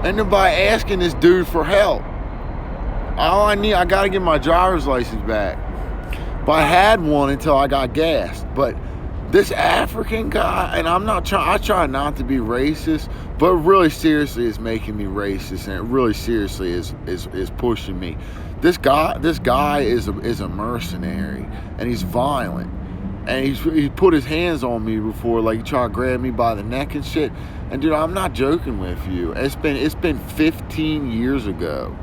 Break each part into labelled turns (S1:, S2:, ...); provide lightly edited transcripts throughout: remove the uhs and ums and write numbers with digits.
S1: And nobody asking this dude for help. All I got to get my driver's license back. But I had one until I got gassed. But this African guy, and I try not to be racist, but really seriously it's making me racist, and it really seriously is pushing me. This guy is a mercenary, and he's violent. And he put his hands on me before, like he tried to grab me by the neck and shit. And dude, I'm not joking with you. It's been 15 years ago.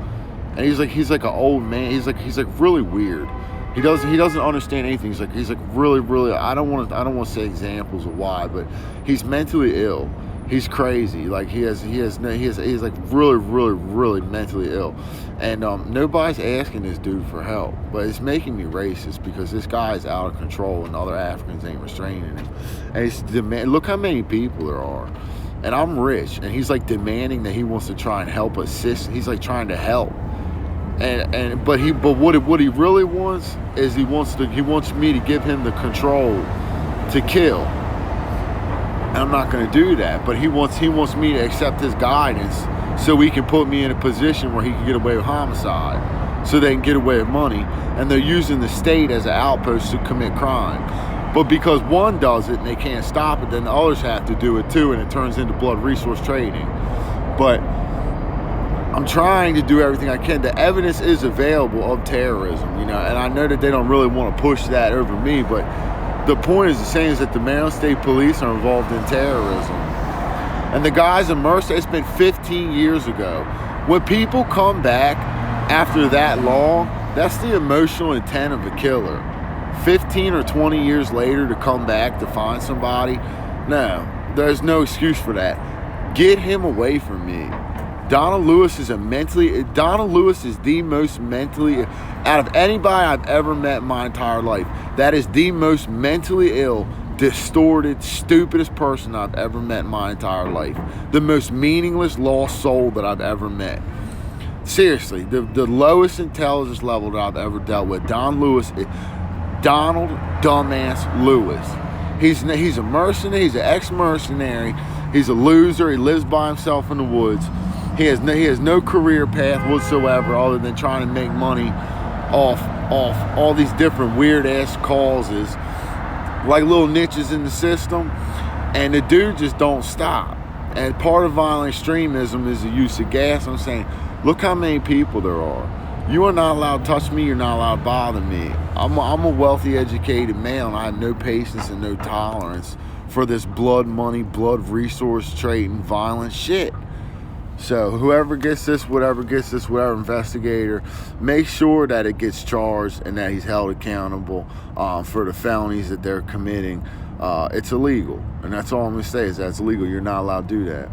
S1: And he's like an old man. He's like really weird. He doesn't understand anything. He's like really. I don't want to say examples of why, but he's mentally ill. He's crazy. Like he's like really mentally ill. And nobody's asking this dude for help, but it's making me racist because this guy is out of control and other Africans ain't restraining him. And look how many people there are. And I'm rich, and he's like demanding that he wants to try and help assist. He's like trying to help. But what he really wants is he wants me to give him the control to kill. And I'm not going to do that. But he wants me to accept his guidance so he can put me in a position where he can get away with homicide, so they can get away with money. And they're using the state as an outpost to commit crime. But because one does it and they can't stop it, then the others have to do it too, and it turns into blood resource trading. But I'm trying to do everything I can. The evidence is available of terrorism, and I know that they don't really want to push that over me, but the point is the same, is that the Maryland State Police are involved in terrorism. And the guys in Mercer, it's been 15 years ago. When people come back after that long, that's the emotional intent of a killer. 15 or 20 years later to come back to find somebody, no, there's no excuse for that. Get him away from me. Donald Lewis is the most mentally, out of anybody I've ever met in my entire life, that is the most mentally ill, distorted, stupidest person I've ever met in my entire life. The most meaningless, lost soul that I've ever met. Seriously, the lowest intelligence level that I've ever dealt with. Donald Dumbass Lewis. He's a mercenary, he's an ex-mercenary, he's a loser, he lives by himself in the woods. He has no career path whatsoever other than trying to make money off all these different weird ass causes, like little niches in the system, and the dude just don't stop. And part of violent extremism is the use of gas. I'm saying, look how many people there are. You are not allowed to touch me, you're not allowed to bother me. I'm a wealthy, educated male, and I have no patience and no tolerance for this blood money, blood resource trading, violent shit. So whoever gets this, whatever investigator, make sure that it gets charged and that he's held accountable for the felonies that they're committing. It's illegal. And that's all I'm going to say, is that's illegal. You're not allowed to do that.